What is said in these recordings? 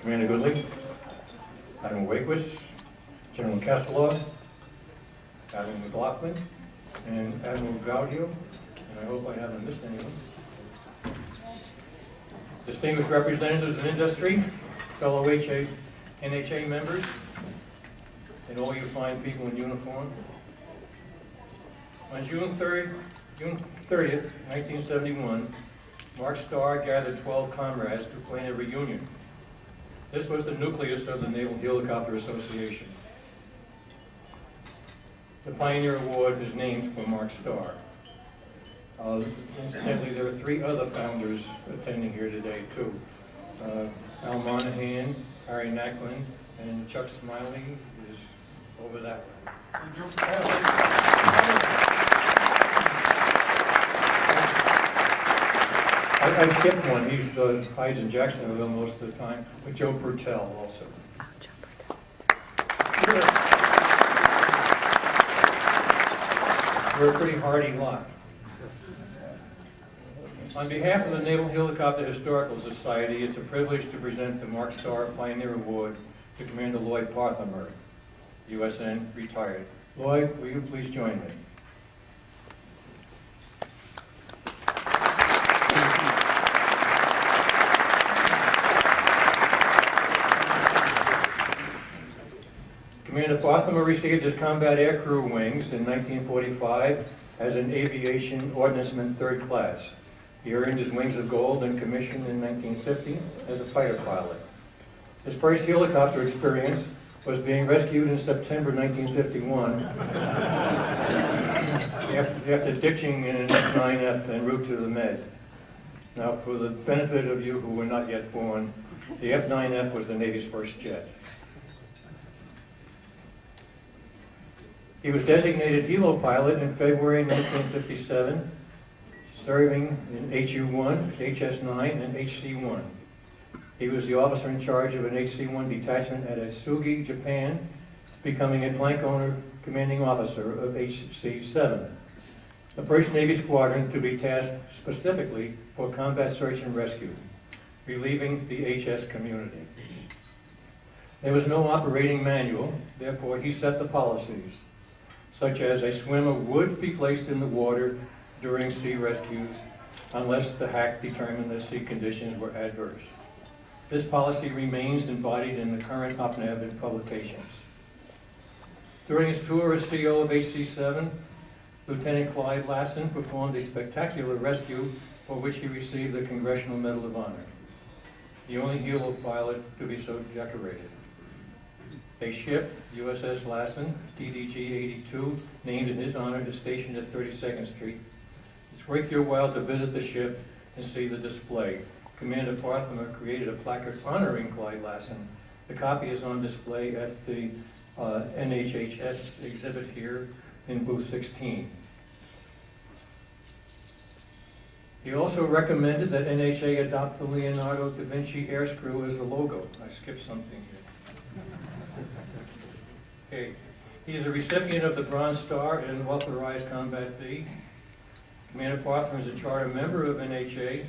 Commander Goodley, Admiral Wakewitz, General Castellov, Admiral McLaughlin, and Admiral Gaudio, and I hope I haven't missed anyone. Distinguished representatives of industry, fellow NHA members, and all you fine people in uniform. On June 30th, 1971, Mark Starr gathered 12 comrades to plan a reunion. This was the nucleus of the Naval Helicopter Association. The Pioneer Award is named for Mark Starr. Incidentally, there are 3 other founders attending here today, too. Al Monahan, Harry Macklin, and Chuck Smiley is over that way. I skipped one. He's Hayes and Jacksonville most of the time, but Joe Purtell also. We're a pretty hardy lot. On behalf of the Naval Helicopter Historical Society, it's a privilege to present the Mark Starr Pioneer Award to Commander Lloyd Parthemer, USN, retired. Lloyd, will you please join me? Commander Parthemer received his combat aircrew wings in 1945 as an aviation ordnanceman 3rd class. He earned his wings of gold and commissioned in 1950 as a fighter pilot. His first helicopter experience was being rescued in September 1951 after ditching in an F9F en route to the Med. Now, for the benefit of you who were not yet born, the F9F was the Navy's first jet. He was designated helo pilot in February 1957, serving in HU-1, HS-9, and HC-1. He was the officer in charge of an HC-1 detachment at Atsugi, Japan, becoming a flank owner commanding officer of HC-7, the first Navy squadron to be tasked specifically for combat search and rescue, relieving the HS community. There was no operating manual, therefore he set the policies, such as a swimmer would be placed in the water during sea rescues unless the HAC determined that sea conditions were adverse. This policy remains embodied in the current OPNAV and publications. During his tour as CO of HC-7, Lieutenant Clyde Lassen performed a spectacular rescue for which he received the Congressional Medal of Honor, the only helo pilot to be so decorated. A ship, USS Lassen, DDG-82, named in his honor, is stationed at 32nd Street. It's worth your while to visit the ship and see the display. Commander Parthemer created a placard honoring Clyde Lassen. The copy is on display at the NHHS exhibit here in booth 16. He also recommended that NHA adopt the Leonardo da Vinci air screw as the logo. I skipped something here. Okay. He is a recipient of the Bronze Star and Authorized Combat V. Commander Parthemer is a charter member of NHA,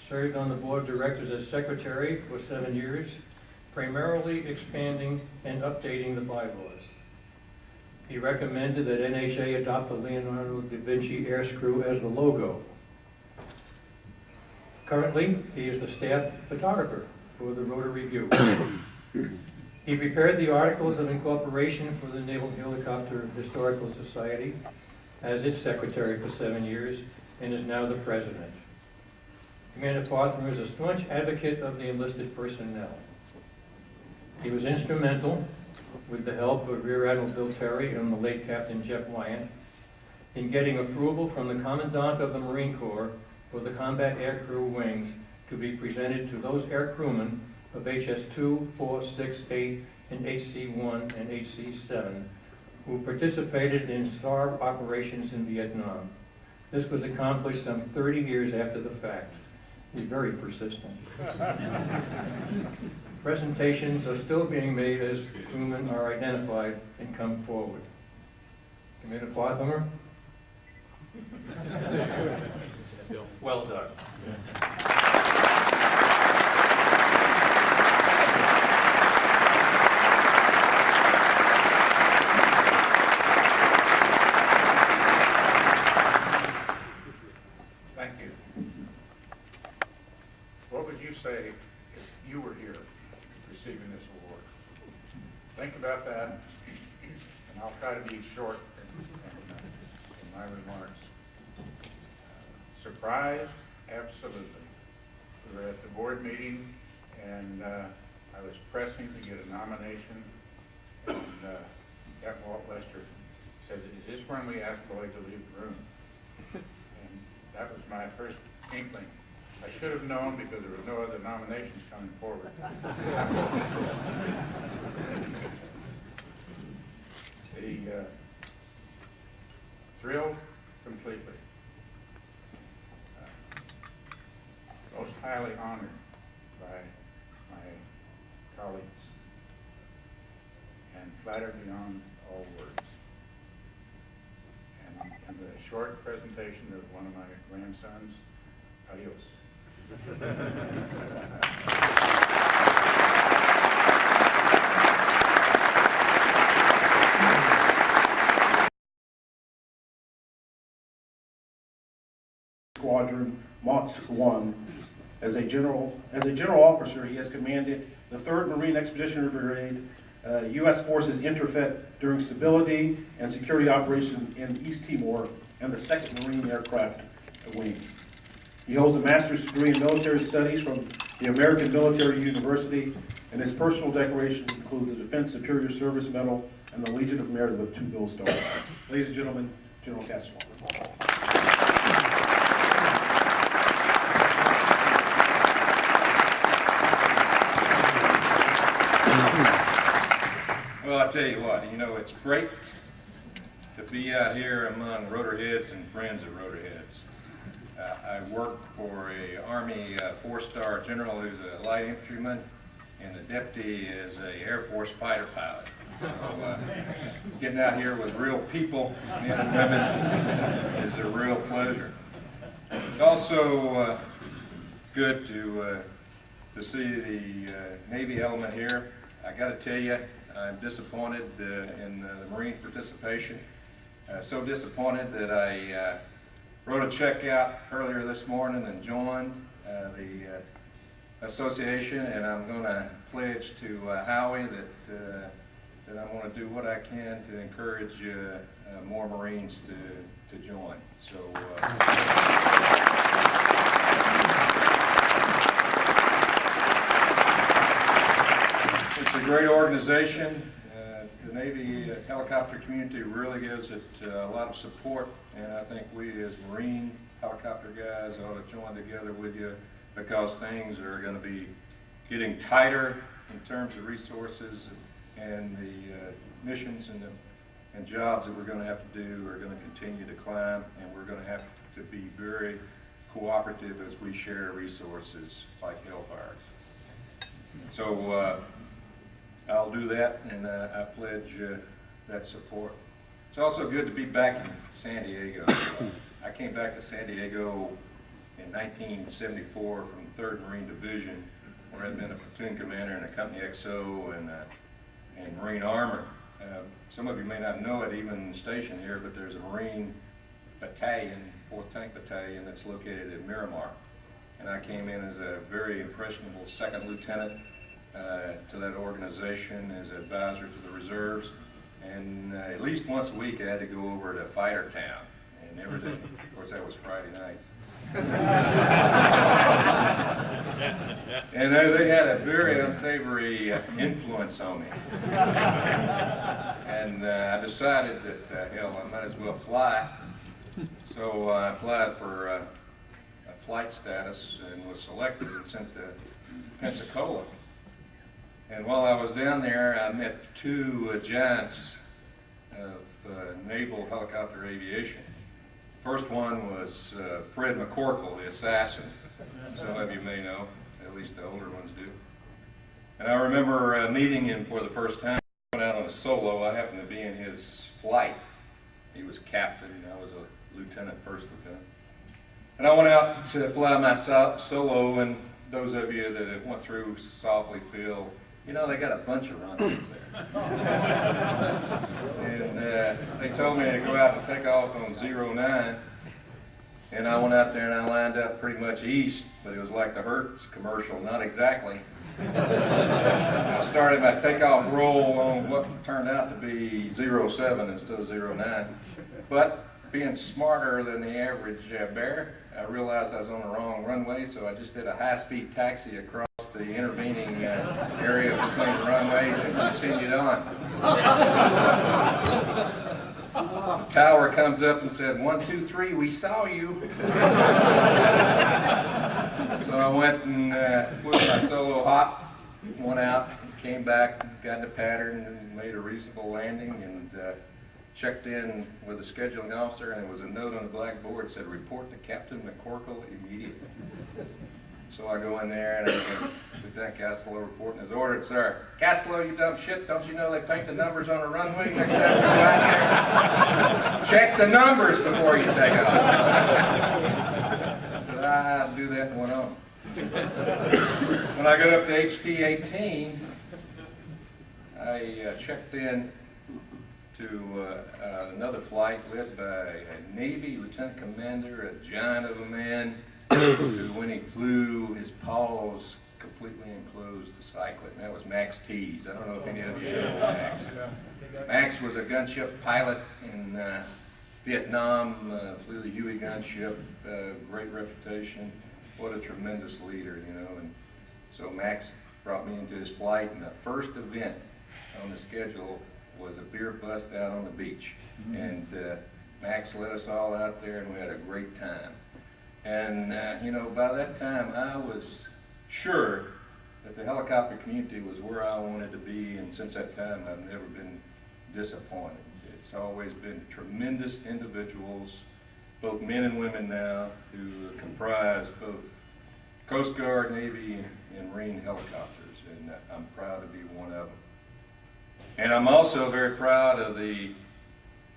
served on the board of directors as secretary for 7 years, primarily expanding and updating the bylaws. He recommended that NHA adopt the Leonardo da Vinci air screw as the logo. Currently, he is the staff photographer for the Rotary Review. He prepared the Articles of Incorporation for the Naval Helicopter Historical Society as its secretary for 7 years and is now the president. Commander Parthemer is a staunch advocate of the enlisted personnel. He was instrumental, with the help of Rear Admiral Bill Terry and the late Captain Jeff Wyant, in getting approval from the Commandant of the Marine Corps for the combat aircrew wings to be presented to those air crewmen of HS-2, 4, 6, 8, and HC-1 and HC-7 who participated in SAR operations in Vietnam. This was accomplished some 30 years after the fact. He's very persistent. Presentations are still being made as crewmen are identified and come forward. Commander Parthemer? Well done. think about that, and I'll try to be short in my remarks. Surprised? Absolutely. We were at the board meeting, and I was pressing to get a nomination, and Captain Walt Lester said, "Is this when we ask Lloyd to leave the room?" And that was my first inkling. I should have known because there were no other nominations coming forward. Thrilled completely. Most highly honored by my colleagues and flattered beyond all words. And the short presentation of one of my grandsons, adios. Squadron Mach 1. As a general officer, he has commanded the 3rd Marine Expeditionary Brigade, U.S. Forces Interfet during stability and security operations in East Timor, and the 2nd Marine Aircraft Wing. He holds a master's degree in military studies from the American Military University, and his personal decorations include the Defense Superior Service Medal and the Legion of Merit with 2 Gold Stars. Ladies and gentlemen, General Cassell. Well, I tell you what, it's great to be out here among Rotorheads and friends of Rotorheads. I work for a Army 4-star general who's a light infantryman, and the deputy is an Air Force fighter pilot. So getting out here with real people, men and women, is a real pleasure. It's also good to see the Navy element here. I got to tell you, I'm disappointed in the Marine participation. So disappointed that I wrote a check out earlier this morning and joined the association, and I'm going to pledge to Howie that I want to do what I can to encourage more Marines to join. So. It's a great organization. The Navy helicopter community really gives it a lot of support, and I think we as Marine helicopter guys ought to join together with you, because things are going to be getting tighter in terms of resources, and the missions and jobs that we're going to have to do are going to continue to climb, and we're going to have to be very cooperative as we share resources like hellfires. So I'll do that, and I pledge that support. It's also good to be back in San Diego. I came back to San Diego in 1974 from the 3rd Marine Division, where I'd been a platoon commander in a Company XO and Marine Armor. Some of you may not know it, even stationed here, but there's a Marine battalion, 4th Tank Battalion, that's located at Miramar. And I came in as a very impressionable 2nd lieutenant to that organization as an advisor to the reserves, and at least once a week I had to go over to Fighter Town, and everything. Of course, that was Friday nights. And they had a very unsavory influence on me, and I decided that hell, I might as well fly. So I applied for a flight status and was selected and sent to Pensacola. And while I was down there, I met 2 giants of naval helicopter aviation. First one was Fred McCorkle, the assassin. Some of you may know, at least the older ones do. And I remember meeting him for the first time. I went out on a solo. I happened to be in his flight. He was captain, and I was a lieutenant, 1st lieutenant. And I went out to fly my solo, and those of you that have went through Softly Field, they got a bunch of run-ins there. And they told me to go out and take off on 09, and I went out there and I lined up pretty much east, but it was like the Hertz commercial, not exactly. I started my takeoff roll on what turned out to be 07 instead of 09. But being smarter than the average bear, I realized I was on the wrong runway, so I just did a high-speed taxi across the intervening area between the runways and continued on. The tower comes up and said, 1, 2, 3, we saw you. So I went and flew my solo hop, went out, came back, got in the pattern, and made a reasonable landing, and checked in with the scheduling officer, and there was a note on the blackboard that said, report to Captain McCorkle immediately. So I go in there, and I go, Lieutenant Castello reporting as ordered, sir. Castello, you dumb shit, don't you know they paint the numbers on the runway next time you go out there? Check the numbers before you take off. I said, I'll do that and went on. When I got up to HT-18, I checked in to another flight led by a Navy Lieutenant Commander, a giant of a man, who when he flew, his paws completely enclosed the cyclone. That was Max Tees. I don't know if any of you know Max. Max was a gunship pilot in Vietnam, flew the Huey gunship, great reputation. What a tremendous leader, you know. And so Max brought me into his flight, and the first event on the schedule was a beer bust out on the beach. And Max led us all out there, and we had a great time. And you know, by that time I was sure that the helicopter community was where I wanted to be, and since that time I've never been disappointed. It's always been tremendous individuals, both men and women now, who comprise both Coast Guard, Navy, and Marine helicopters, and I'm proud to be one of them. And I'm also very proud of the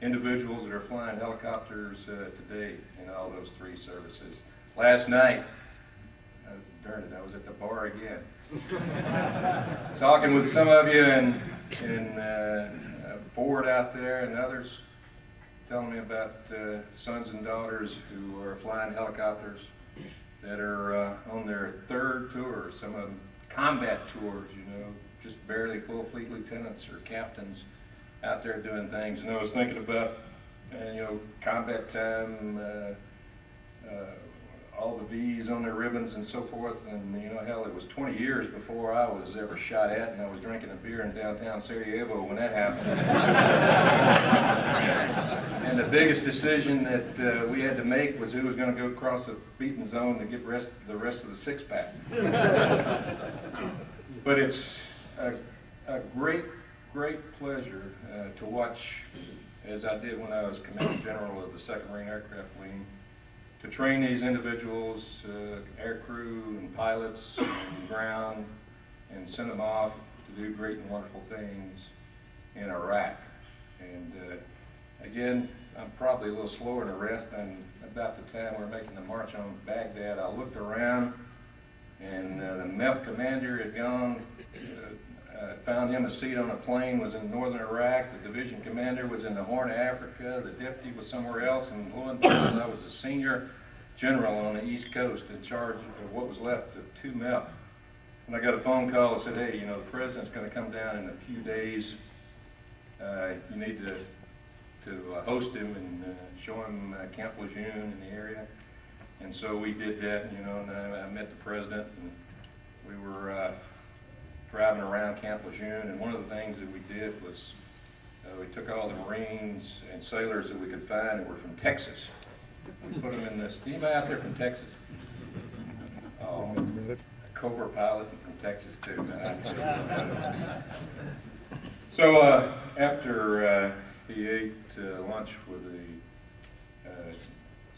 individuals that are flying helicopters today in all those three services. Last night, darn it, I was at the bar again. Talking with some of you in Ford out there and others, telling me about sons and daughters who are flying helicopters that are on their third tour, some of them combat tours, you know, just barely full fleet lieutenants or captains out there doing things. And I was thinking about, you know, combat time, all the V's on their ribbons and so forth. And, you know, hell, it was 20 years before I was ever shot at, and I was drinking a beer in downtown Sarajevo when that happened. And the biggest decision that we had to make was who was going to go across the beaten zone to get the rest of the six-pack. But it's a great pleasure to watch, as I did when I was Commanding General of the 2nd Marine Aircraft Wing, to train these individuals, air crew and pilots and ground, and send them off to do great and wonderful things in Iraq. And again, I'm probably a little slower than the rest, and about the time we're making the march on Baghdad, I looked around, and the MEF commander had gone, found him a seat on a plane, was in northern Iraq. The division commander was in the Horn of Africa. The deputy was somewhere else. And lo and behold, I was a senior general on the East Coast in charge of what was left of 2 MEF. And I got a phone call that said, hey, you know, the president's going to come down in a few days. You need to host him and show him Camp Lejeune in the area. And so we did that, you know, and I met the president, and we were driving around Camp Lejeune, and one of the things that we did was we took all the Marines and sailors that we could find that were from Texas. We put them in this. Anybody out there from Texas? Oh, a Cobra pilot from Texas too. So after he ate lunch with the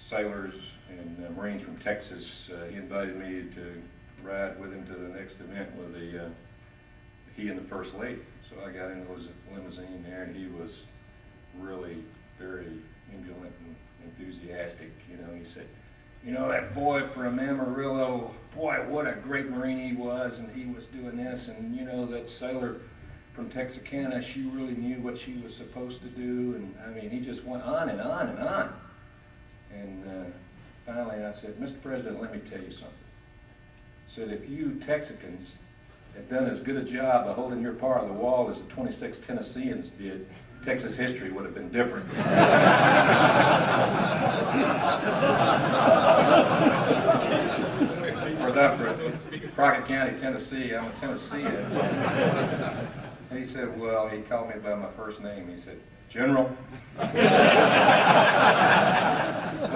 sailors and Marines from Texas, he invited me to ride with him to the next event with he and the First Lady. So I got into his limousine there, and he was really very indolent and enthusiastic. You know, he said, you know, that boy from Amarillo, boy, what a great Marine he was, and he was doing this, and you know, that sailor from Texarkana, she really knew what she was supposed to do, and I mean, he just went on and on and on. And finally I said, Mr. President, let me tell you something. I said, if you Texicans had done as good a job of holding your part of the wall as the 26 Tennesseans did, Texas history would have been different. Of course, I'm from Crockett County, Tennessee. I'm a Tennessean. And he said, well, he called me by my first name. He said, General, let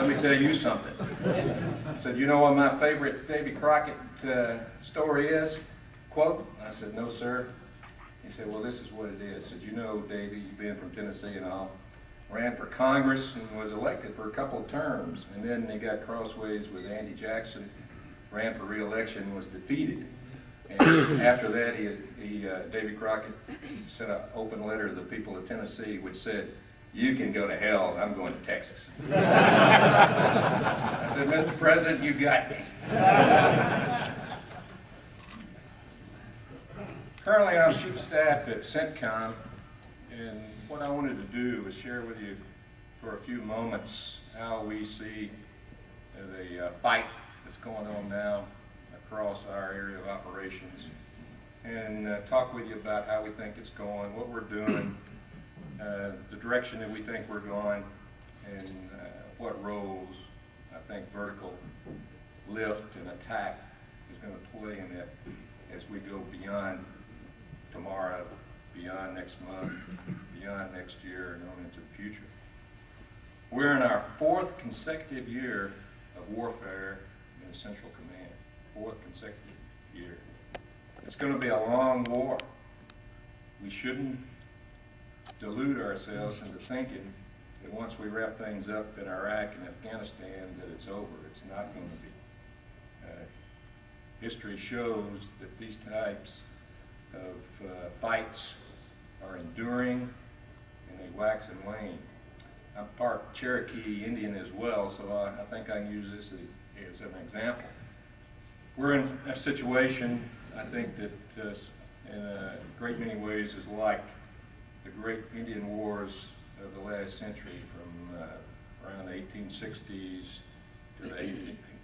me tell you something. He said, you know what my favorite Davy Crockett story is? Quote? I said, no, sir. He said, well, this is what it is. He said, you know, Davy, you've been from Tennessee and all, ran for Congress and was elected for a couple of terms. And then he got crossways with Andy Jackson, ran for re-election and was defeated. And after that, Davy Crockett sent an open letter to the people of Tennessee which said, you can go to hell, I'm going to Texas. I said, Mr. President, you got me. Currently, I'm Chief of Staff at CENTCOM, and what I wanted to do was share with you for a few moments how we see the fight that's going on now across our area of operations, and talk with you about how we think it's going, what we're doing, the direction that we think we're going, and what roles I think vertical lift and attack is going to play in it as we go beyond tomorrow, beyond next month, beyond next year, and on into the future. We're in our 4th consecutive year of warfare in Central Command. 4th consecutive year. It's going to be a long war. We shouldn't delude ourselves into thinking that once we wrap things up in Iraq and Afghanistan that it's over. It's not going to be. History shows that these types of fights are enduring and they wax and wane. I'm part Cherokee Indian as well, so I think I can use this as an example. We're in a situation, I think, that in a great many ways is like the great Indian wars of the last century, from around the 1860s to the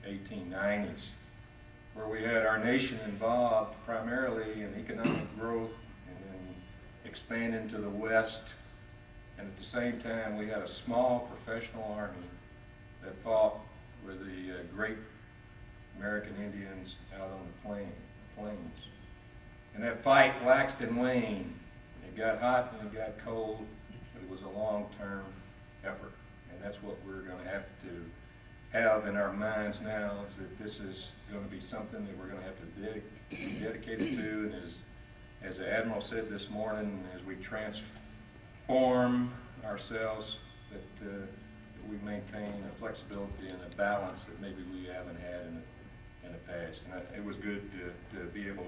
1890s, where we had our nation involved primarily in economic growth and then expanding to the west, and at the same time we had a small professional army that fought with the great American Indians out on the plains. And that fight waxed and waned. It got hot and it got cold, but it was a long-term effort. And that's what we're going to have in our minds now, is that this is going to be something that we're going to have to be dedicated to. And as the Admiral said this morning, as we transform ourselves, that we maintain a flexibility and a balance that maybe we haven't had in the past. And it was good to be able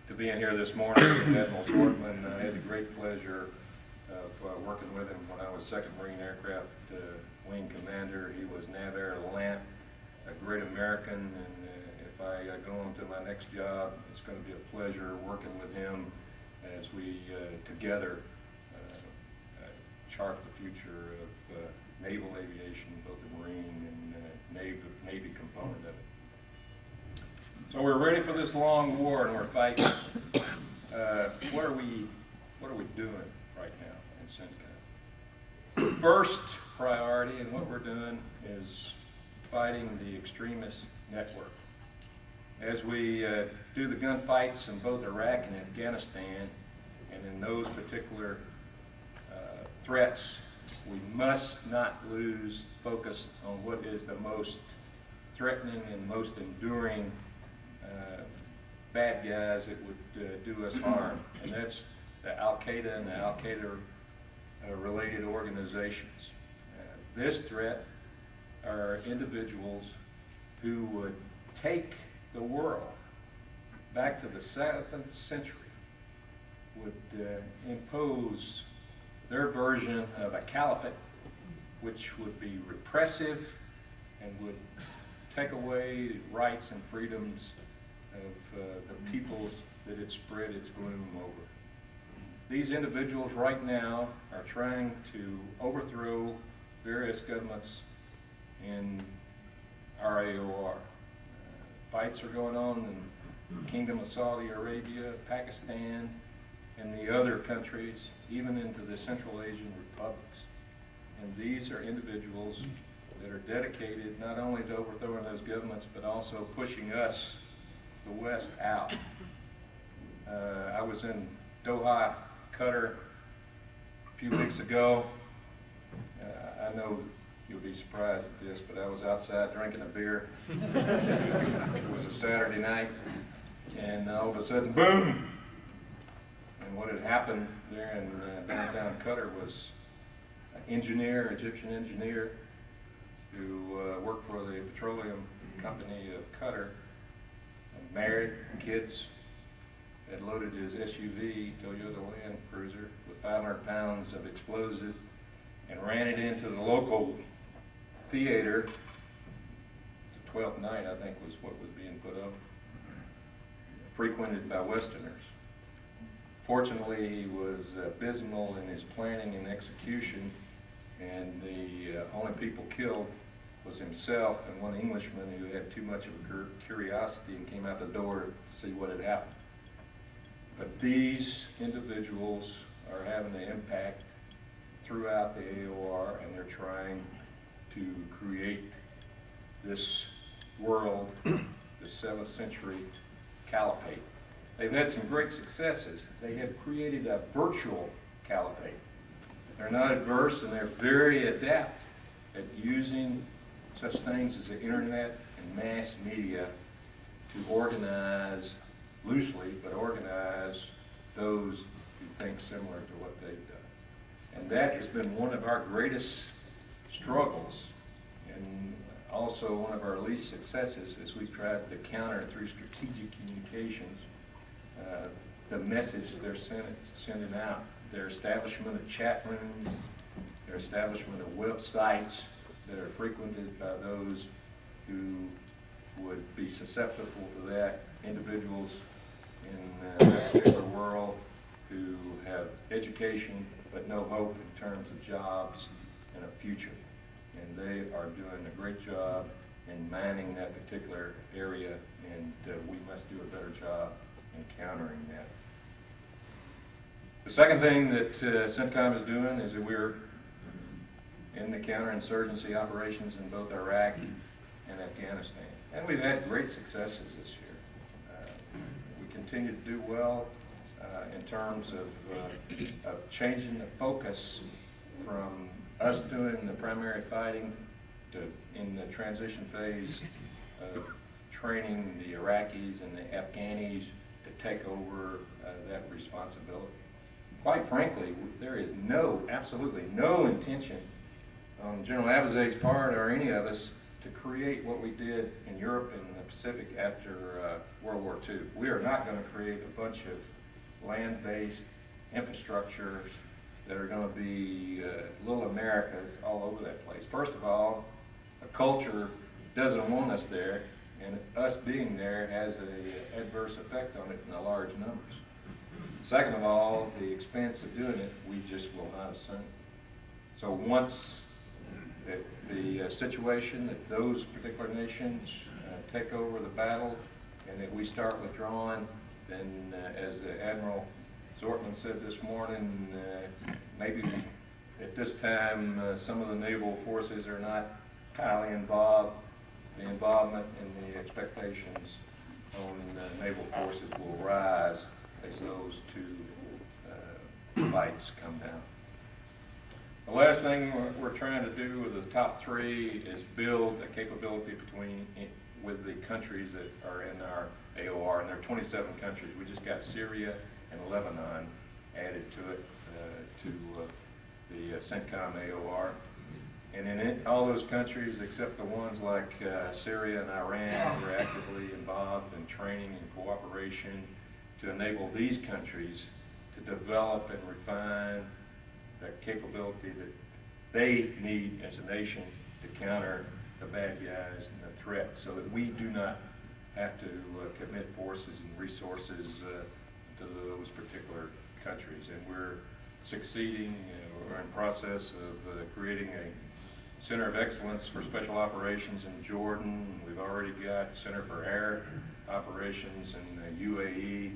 to be in here this morning with Admiral Zortman. I had the great pleasure of working with him when I was 2nd Marine Aircraft Wing Commander. He was Nav Air Lamp, a great American, and if I go on to my next job, it's going to be a pleasure working with him as we together chart the future of naval aviation, both the Marine and Navy component of it. So we're ready for this long war, and we're fighting. What are we doing right now in CENTCOM? First priority, and what we're doing, is fighting the extremist network. As we do the gunfights in both Iraq and Afghanistan, and in those particular threats, we must not lose focus on what is the most threatening and most enduring bad guys that would do us harm, and that's the Al-Qaeda and the Al-Qaeda related organizations. This threat are individuals who would take the world back to the 7th century, would impose their version of a caliphate, which would be repressive and would take away rights and freedoms of the peoples that it spread its gloom over. These individuals right now are trying to overthrow various governments in RAOR. Fights are going on in Kingdom of Saudi Arabia, Pakistan, and the other countries, even into the Central Asian republics. And these are individuals that are dedicated not only to overthrowing those governments, but also pushing us, the West, out. I was in Doha, Qatar, a few weeks ago. I know you'll be surprised at this, but I was outside drinking a beer. It was a Saturday night, and all of a sudden, boom! And what had happened there in downtown Qatar was an engineer, Egyptian engineer, who worked for the petroleum company of Qatar, and married, kids, had loaded his SUV, Toyota Land Cruiser, with 500 pounds of explosive, and ran it into the local theater. The 12th night, I think, was what was being put up, frequented by Westerners. Fortunately, he was abysmal in his planning and execution, and the only people killed was himself and one Englishman who had too much of a curiosity and came out the door to see what had happened. But these individuals are having an impact throughout the AOR, and they're trying to create this world, the 7th century caliphate. They've had some great successes. They have created a virtual caliphate. They're not adverse, and they're very adept at using such things as the internet and mass media to organize, loosely, but organize those who think similar to what they've done. And that has been one of our greatest struggles, and also one of our least successes, as we've tried to counter through strategic communications the message they're sending out. Their establishment of chat rooms, their establishment of websites that are frequented by those who would be susceptible to that, individuals in that particular world who have education but no hope in terms of jobs and a future. And they are doing a great job in mining that particular area, and we must do a better job in countering that. The second thing that CENTCOM is doing is that we're in the counterinsurgency operations in both Iraq and Afghanistan. And we've had great successes this year. We continue to do well in terms of changing the focus from us doing the primary fighting to, in the transition phase of training the Iraqis and the Afghanis to take over that responsibility. Quite frankly, there is absolutely no intention on General Abizaid's part or any of us to create what we did in Europe and the Pacific after World War II. We are not going to create a bunch of land-based infrastructures that are going to be little Americas all over that place. First of all, a culture doesn't want us there, and us being there has an adverse effect on it in the large numbers. Second of all, the expense of doing it, we just will not assume. So once the situation that those particular nations take over the battle and that we start withdrawing, then as Admiral Zortman said this morning, maybe at this time some of the naval forces are not highly involved. The involvement and the expectations on naval forces will rise as those two fights come down. The last thing we're trying to do with the top three is build a capability with the countries that are in our AOR, and there are 27 countries. We just got Syria and Lebanon added to it, to the CENTCOM AOR. And in all those countries, except the ones like Syria and Iran, we're actively involved in training and cooperation to enable these countries to develop and refine that capability that they need as a nation to counter the bad guys and the threat, so that we do not have to commit forces and resources to those particular countries. And we're succeeding. We're in process of creating a Center of Excellence for Special Operations in Jordan. We've already got Center for Air operations in the UAE.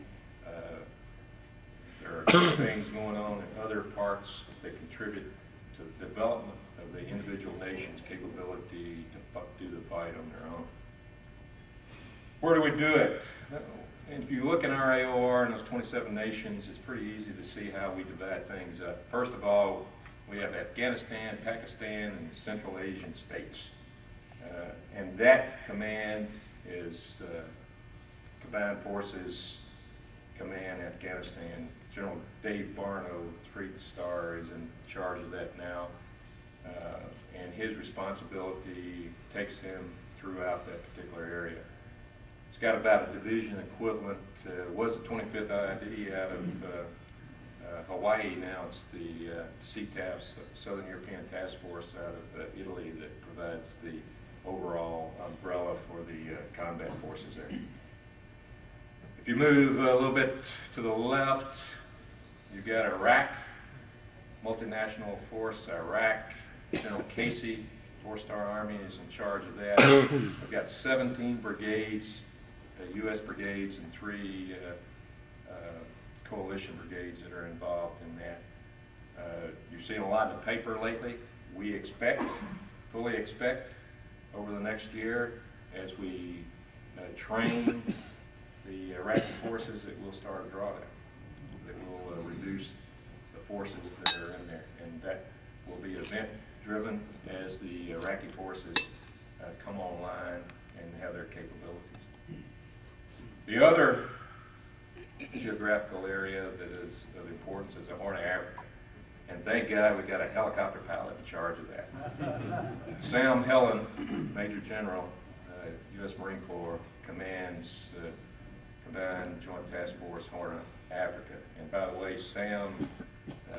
There are good things going on in other parts that contribute to the development of the individual nation's capability to do the fight on their own. Where do we do it? And if you look in our AOR and those 27 nations, it's pretty easy to see how we divide things up. First of all, we have Afghanistan, Pakistan, and Central Asian states. And that command is Combined Forces Command Afghanistan. General Dave Barno, 3-star, is in charge of that now. And his responsibility takes him throughout that particular area. It's got about a division equivalent. Was the 25th ID out of Hawaii. Now it's the CTAFs, Southern European Task Force out of Italy, that provides the overall umbrella for the combat forces there. If you move a little bit to the left, you've got Iraq, multinational force, Iraq. General Casey, 4-star Army, is in charge of that. We've got 17 brigades, U.S. brigades, and 3 coalition brigades that are involved in that. You've seen a lot in the paper lately. We fully expect, over the next year, as we train the Iraqi forces, that we'll start a drawdown, that will reduce the forces that are in there, and that will be event-driven as the Iraqi forces come online and have their capabilities. The other geographical area that is of importance is the Horn of Africa. And thank God we got a helicopter pilot in charge of that. Sam Helen, Major General, U.S. Marine Corps, commands Combined Joint Task Force Horn of Africa. And by the way, Sam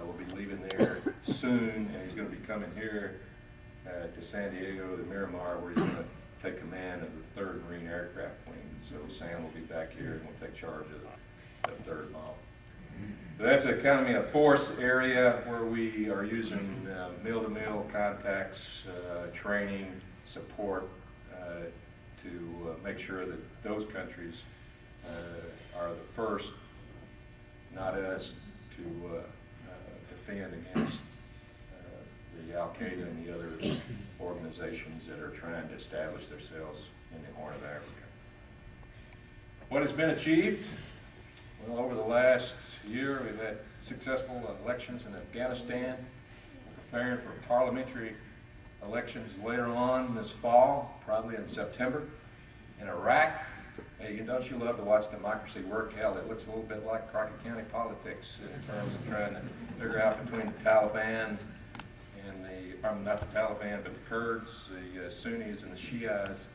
will be leaving there soon, and he's going to be coming here to San Diego, to Miramar, where he's going to take command of the 3rd Marine Aircraft Wing. So Sam will be back here and will take charge of the 3rd model. So that's a economy of force area where we are using mill-to-mill contacts, training, support to make sure that those countries are the first, not us, to defend against the Al-Qaeda and the other organizations that are trying to establish themselves in the Horn of Africa. What has been achieved? Well, over the last year, we've had successful elections in Afghanistan. We're preparing for parliamentary elections later on this fall, probably in September. In Iraq, hey, don't you love to watch democracy work? Hell, it looks a little bit like Crockett County politics in terms of trying to figure out between the Taliban and not the Taliban, but the Kurds, the Sunnis and the Shias,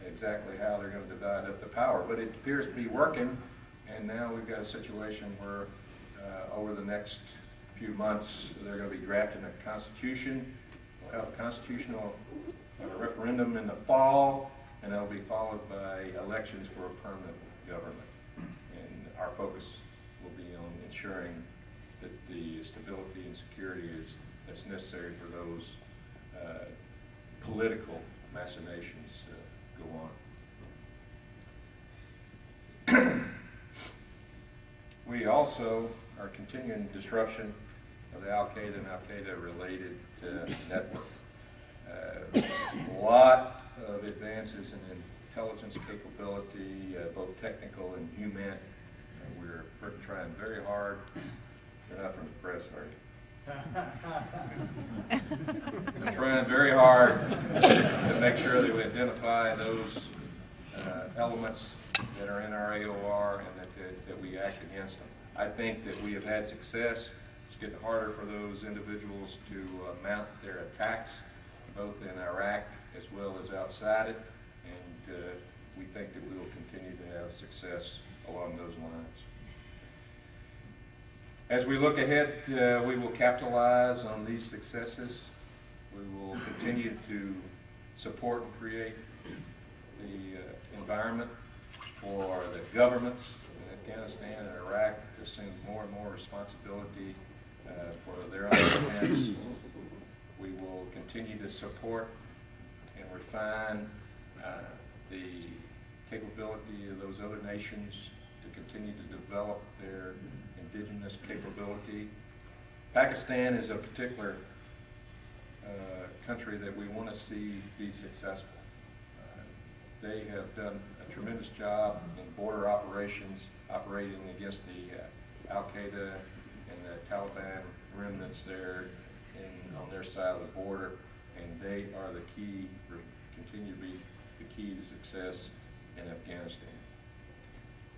exactly how they're going to divide up the power. But it appears to be working, and now we've got a situation where over the next few months they're going to be drafting a constitution. We'll have a constitutional referendum in the fall, and that'll be followed by elections for a permanent government. And our focus will be on ensuring that the stability and security that's necessary for those political machinations go on. We also are continuing disruption of the Al-Qaeda and Al-Qaeda related network. A lot of advances in intelligence capability, both technical and human. We're trying very hard. You're not from the press, are you? We're trying very hard to make sure that we identify those elements that are in our AOR and that we act against them. I think that we have had success. It's getting harder for those individuals to mount their attacks, both in Iraq as well as outside it, and we think that we will continue to have success along those lines. As we look ahead, we will capitalize on these successes. We will continue to support and create the environment for the governments in Afghanistan and Iraq to assume more and more responsibility for their own defense. We will continue to support and refine the capability of those other nations to continue to develop their indigenous capability. Pakistan is a particular country that we want to see be successful. They have done a tremendous job in border operations, operating against the Al-Qaeda and the Taliban remnants there on their side of the border, and they are the key, continue to be the key to success in Afghanistan.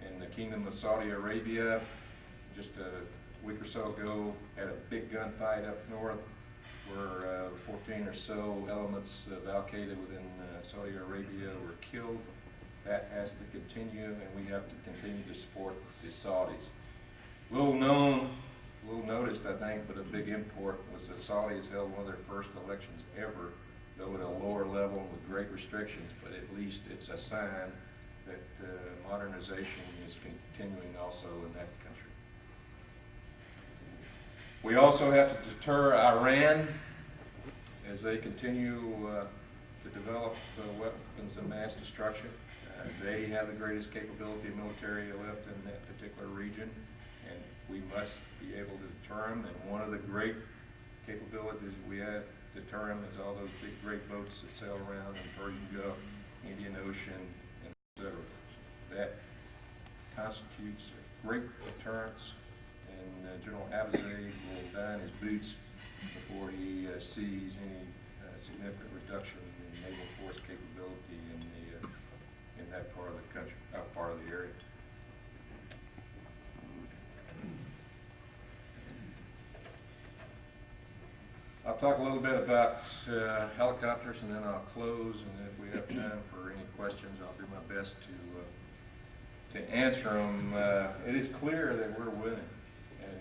In the Kingdom of Saudi Arabia, just a week or so ago, had a big gunfight up north where 14 or so elements of Al-Qaeda within Saudi Arabia were killed. That has to continue, and we have to continue to support the Saudis. Little noticed, I think, but a big import was the Saudis held one of their first elections ever, though at a lower level with great restrictions, but at least it's a sign that modernization is continuing also in that country. We also have to deter Iran as they continue to develop weapons of mass destruction. They have the greatest capability of military left in that particular region, and we must be able to deter them. And one of the great capabilities we have to deter them is all those big great boats that sail around in Persian Gulf, Indian Ocean, etc. That constitutes a great deterrence, and General Abazai will die in his boots before he sees any significant reduction in naval force capability in that part of the country, part of the area. I'll talk a little bit about helicopters, and then I'll close, and if we have time for any questions, I'll do my best to answer them. It is clear that we're winning, and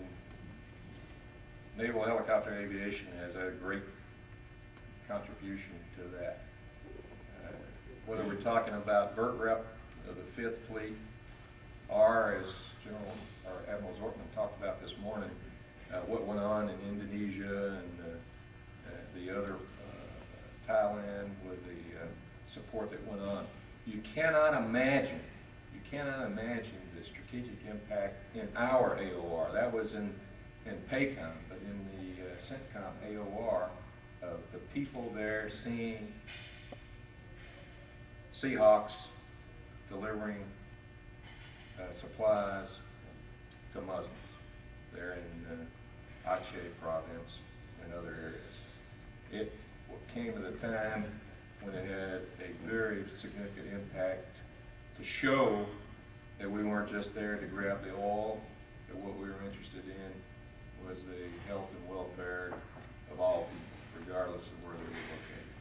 naval helicopter aviation has had a great contribution to that. Whether we're talking about VERT-REP of the 5th Fleet, or as Admiral Zortman talked about this morning, what went on in Indonesia and the other Thailand with the support that went on. You cannot imagine the strategic impact in our AOR. That was in PACOM, but in the CENTCOM AOR, of the people there seeing Seahawks delivering supplies to Muslims there in Aceh province and other areas. It came at a time when it had a very significant impact to show that we weren't just there to grab the oil, that what we were interested in was the health and welfare of all people, regardless of where they were located.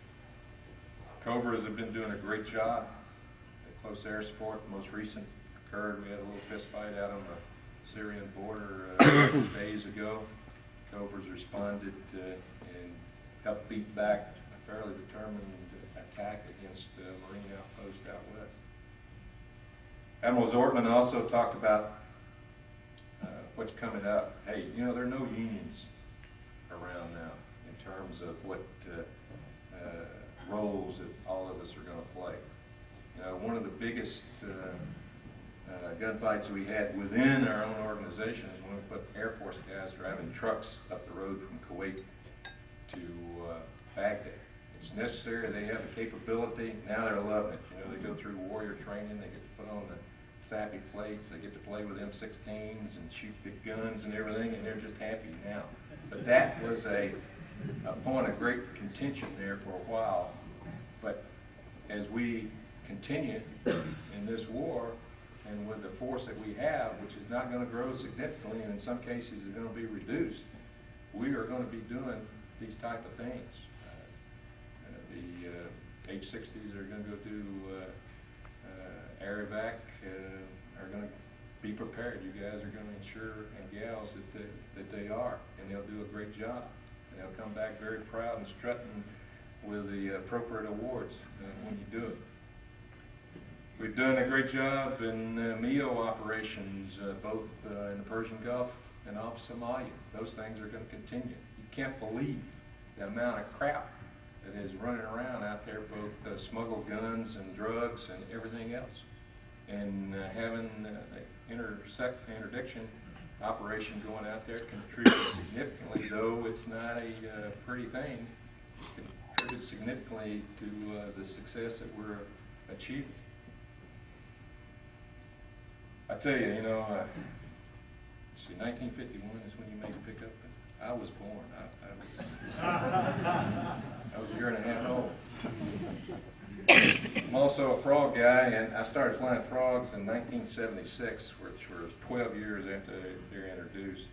Cobras have been doing a great job at close air support. The most recent occurred, we had a little fist fight out on the Syrian border days ago. Cobras responded and helped beat back a fairly determined attack against a Marine outpost out west. Admiral Zortman also talked about what's coming up. Hey, you know, there are no unions around now in terms of what roles that all of us are going to play. You know, one of the biggest gunfights we had within our own organization is when we put Air Force guys driving trucks up the road from Kuwait to Baghdad. It's necessary. They have the capability. Now they're loving it. You know, they go through warrior training. They get to put on the SAPI plates. They get to play with M16s and shoot big guns and everything, and they're just happy now. But that was a point of great contention there for a while. But as we continue in this war, and with the force that we have, which is not going to grow significantly, and in some cases is going to be reduced, we are going to be doing these type of things. The H-60s are going to go do air evac, are going to be prepared. You guys are going to ensure, and gals, that they are, and they'll do a great job. And they'll come back very proud and strutting with the appropriate awards when you do it. We've done a great job in MEO operations, both in the Persian Gulf and off Somalia. Those things are going to continue. You can't believe the amount of crap that is running around out there, both smuggled guns and drugs and everything else. and having the interdiction operation going out there contributes significantly, though it's not a pretty thing. It contributes significantly to the success that we're achieving. I tell you, you know, see, 1951 is when you made the pickup. I was born. I was a year and a half old. I'm also a frog guy, and I started flying frogs in 1976, which was 12 years after they were introduced.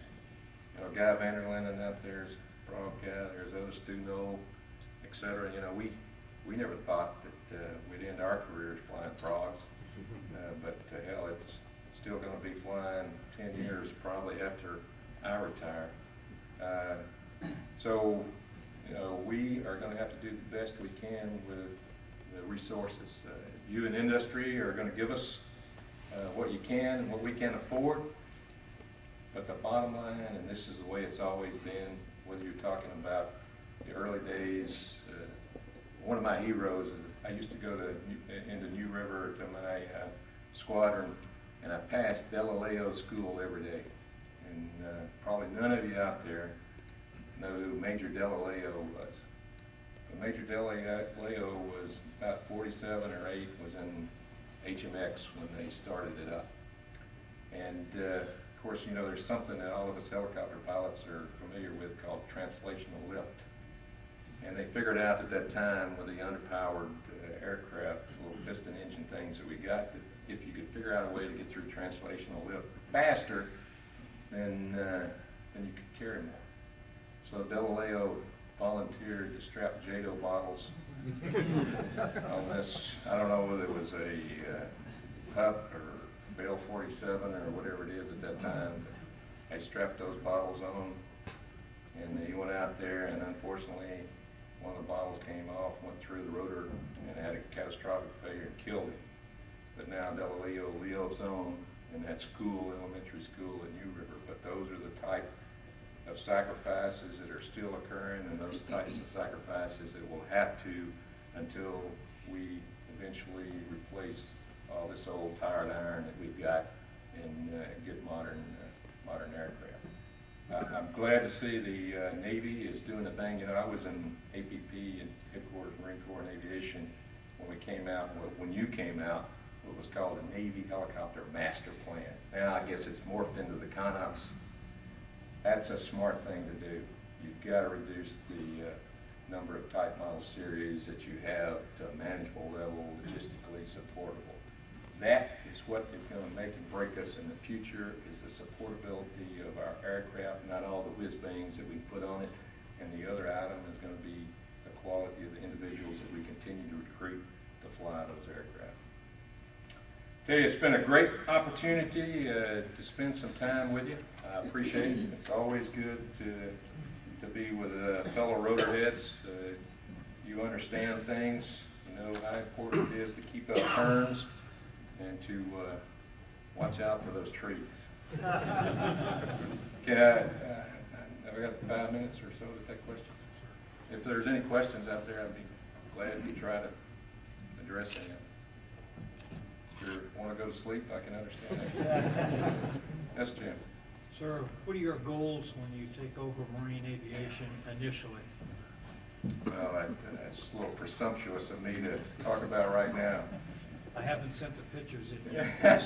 You know, Guy Vanderlinden out there's a frog guy, there's other Stuno, etc. You know, we never thought that we'd end our careers flying frogs, but hell, it's still going to be flying 10 years probably after I retire. So, you know, we are going to have to do the best we can with the resources. You in industry are going to give us what you can and what we can afford. But the bottom line, and this is the way it's always been, whether you're talking about the early days, one of my heroes is I used to go into New River to my squadron, and I passed Galileo School every day. And probably none of you out there know who Major Galileo was. But Major Galileo was about 47 or 8, was in HMX when they started it up. And of course, you know, there's something that all of us helicopter pilots are familiar with called translational lift. And they figured out at that time with the underpowered aircraft, little piston engine things that we got, that if you could figure out a way to get through translational lift faster, then you could carry more. So Galileo volunteered to strap JADO bottles on this, I don't know whether it was a Pup or Bale 47 or whatever it is at that time. They strapped those bottles on, and he went out there, and unfortunately one of the bottles came off, went through the rotor, and had a catastrophic failure and killed him. But now Galileo lives on in that school, elementary school at New River. But those are the type of sacrifices that are still occurring, and those types of sacrifices that we'll have to until we eventually replace all this old tired iron that we've got and get modern aircraft. I'm glad to see the Navy is doing the thing. You know, I was in APP and Headquarters Marine Corps and Aviation when we came out, when you came out, what was called the Navy Helicopter Master Plan. Now I guess it's morphed into the CONOPS. That's a smart thing to do. You've got to reduce the number of type model series that you have to a manageable level, logistically supportable. That is what is going to make and break us in the future, is the supportability of our aircraft, not all the whiz-bangs that we put on it. And the other item is going to be the quality of the individuals that we continue to recruit to fly those aircraft. Tell you, it's been a great opportunity to spend some time with you. I appreciate it. It's always good to be with fellow rotorheads. You understand things. You know how important it is to keep up terms and to watch out for those trees. Can have I got 5 minutes or so to take questions? If there's any questions out there, I'd be glad to try to address any of them. If you want to go to sleep, I can understand that. Yes, Jim. Sir, what are your goals when you take over marine aviation initially? Well, that's a little presumptuous of me to talk about right now. I haven't sent the pictures in yet.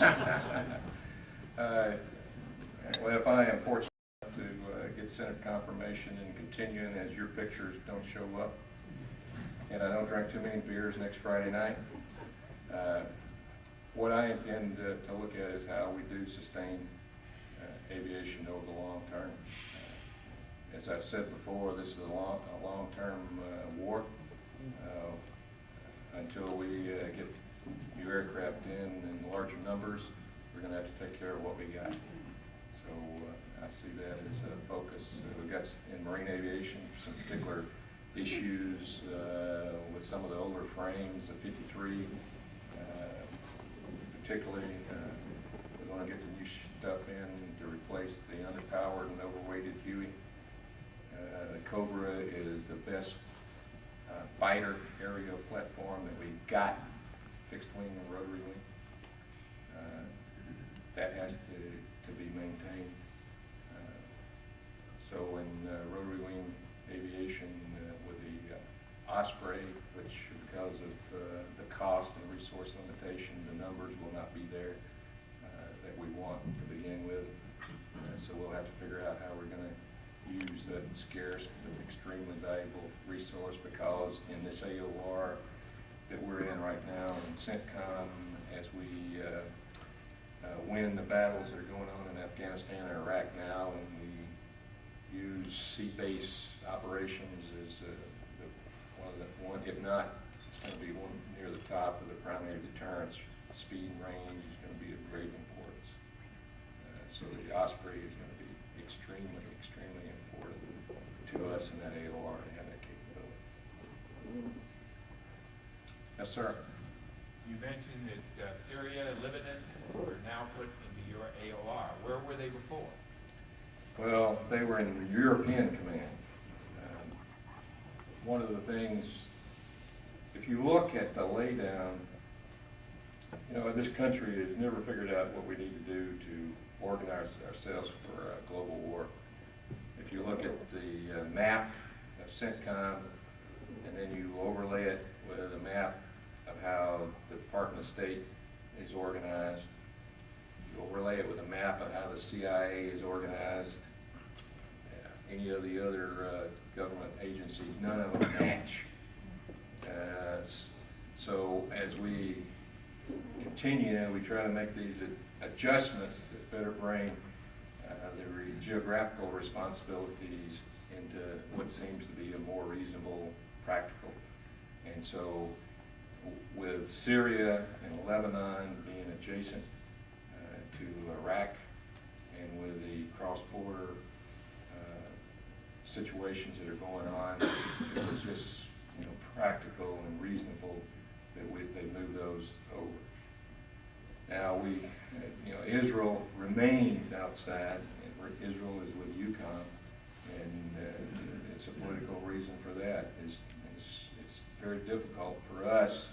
Well, if I am fortunate enough to get Senate confirmation and continuing as your pictures don't show up, and I don't drink too many beers next Friday night, what I intend to look at is how we do sustain aviation over the long term. As I've said before, this is a long-term war. Until we get new aircraft in larger numbers, we're going to have to take care of what we got. So I see that as a focus. We've got in marine aviation some particular issues with some of the older frames, the 53, particularly. We want to get the new stuff in to replace the underpowered and overweighted Huey. The Cobra is the best fighter aerial platform that we've got, fixed wing and rotary wing. that has to be maintained. So in rotary wing aviation with the Osprey, which because of the cost and resource limitation, the numbers will not be there that we want to begin with. So we'll have to figure out how we're going to use that scarce but extremely valuable resource, because in this AOR that we're in right now in CENTCOM, as we win the battles that are going on in Afghanistan and Iraq now, and we use sea base operations as one, if not, it's going to be one near the top of the primary deterrence. Speed and range is going to be of great importance. So the Osprey is going to be extremely, extremely important to us in that AOR to have that capability. Yes, sir. You mentioned that Syria, Lebanon were now put into your AOR. Where were they before? Well, they were in the European Command. One of the things, if you look at the laydown, you know, this country has never figured out what we need to do to organize ourselves for a global war. If you look at the map of CENTCOM, and then you overlay it with a map of how the Department of State is organized, you overlay it with a map of how the CIA is organized, any of the other government agencies, none of them match. So as we continue, we try to make these adjustments that better bring the geographical responsibilities into what seems to be a more reasonable, practical. And so with Syria and Lebanon being adjacent to Iraq, and with the cross-border situations that are going on, it was just, you know, practical and reasonable that they move those over. Now Israel remains outside. Israel is with UConn, and it's a political reason for that. It's very difficult for us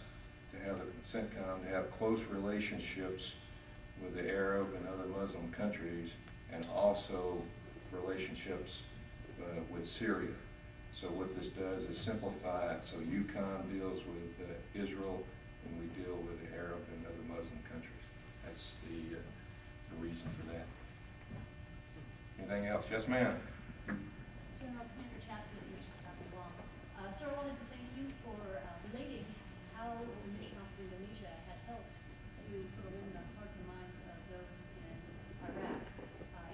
to have CENTCOM to have close relationships with the Arab and other Muslim countries, and also relationships with Syria. So what this does is simplify it. So UConn deals with Israel, and we deal with the Arab and other Muslim countries. That's the reason for that. Anything else? Yes, ma'am. General Commander Chapter, sir, I wanted to thank you for relating how the mission off to Indonesia had helped to sort of win the hearts and minds of those in Iraq.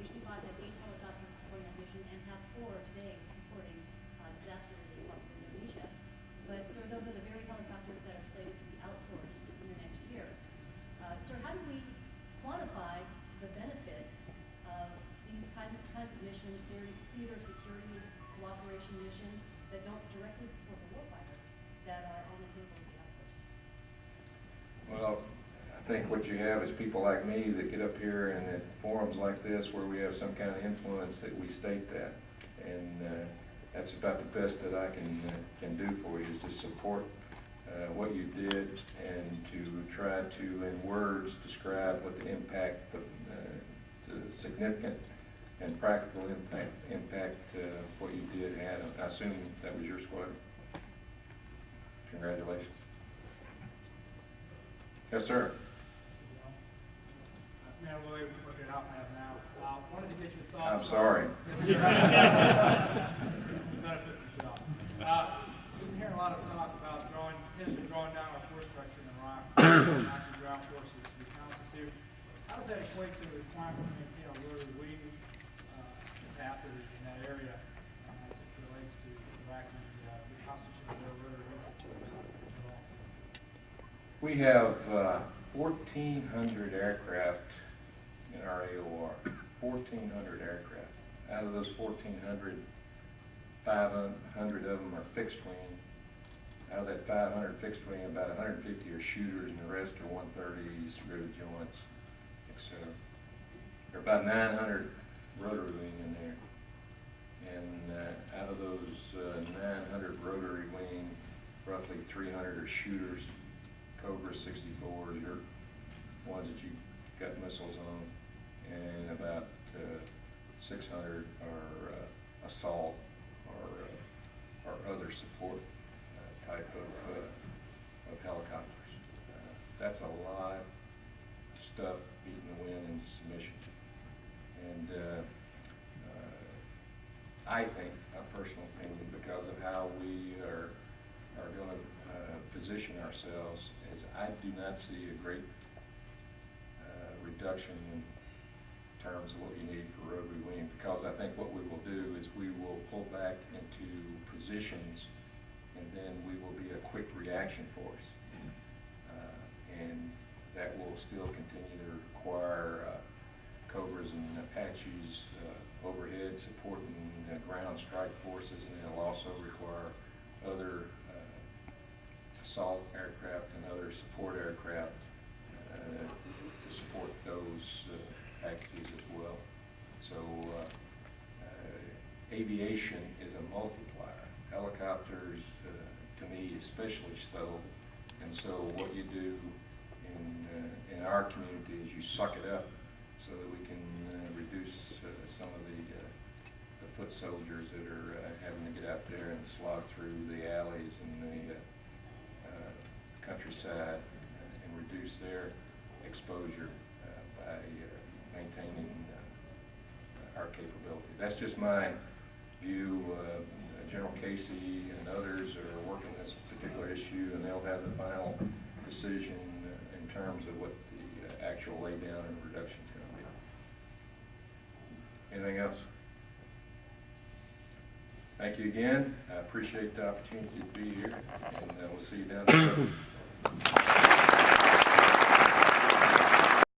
HC5 had 8 helicopters supporting that mission and have 4 today supporting disaster relief off of Indonesia. But sir, those are the very helicopters that are slated to be outsourced in the next year. Sir, how do we quantify the benefit of these kinds of missions, theater security cooperation missions that don't directly support the warfighter, that are on the table to be outsourced? Well, I think what you have is people like me that get up here and at forums like this where we have some kind of influence that we state that. And that's about the best that I can do for you, is to support what you did, and to try to, in words, describe what the impact, the significant and practical impact what you did had. I assume that was your squad. Congratulations. Yes, sir. Man, we're working out now. Wanted to get your thoughts. I'm sorry. Benefits as well. We've been hearing a lot of talk about potentially drawing down our force structure in Iraq, knocking ground forces to be constituted. How does that equate to the requirement to maintain a rotary wing capacity in that area as it relates to Iraq and the constitution of their rotary wing at all? We have 1,400 aircraft in our AOR. 1,400 aircraft. Out of those 1,400, 500 of them are fixed wing. Out of that 500 fixed wing, about 150 are shooters, and the rest are 130s, rivet joints, etc. There are about 900 rotary wing in there. And out of those 900 rotary wing, roughly 300 are shooters, Cobra 64s, your ones that you got missiles on them, and about 600 are assault or other support type of helicopters. That's a lot of stuff beating the wind into submission. And I think, my personal opinion, because of how we are going to position ourselves, is I do not see a great reduction in terms of what you need for rotary wing, because I think what we will do is we will pull back into positions, and then we will be a quick reaction force. And that will still continue to require Cobras and Apaches overhead supporting ground strike forces, and it'll also require other assault aircraft and other support aircraft to support those packages as well. So aviation is a multiplier. Helicopters, to me, especially so. And so what you do in our community is you suck it up so that we can reduce some of the foot soldiers that are having to get out there and slog through the alleys and the countryside and reduce their exposure by maintaining our capability. That's just my view. General Casey and others are working this particular issue, and they'll have the final decision in terms of what the actual laydown and reduction is going to be. Anything else? Thank you again. I appreciate the opportunity to be here, and we'll see you down the road.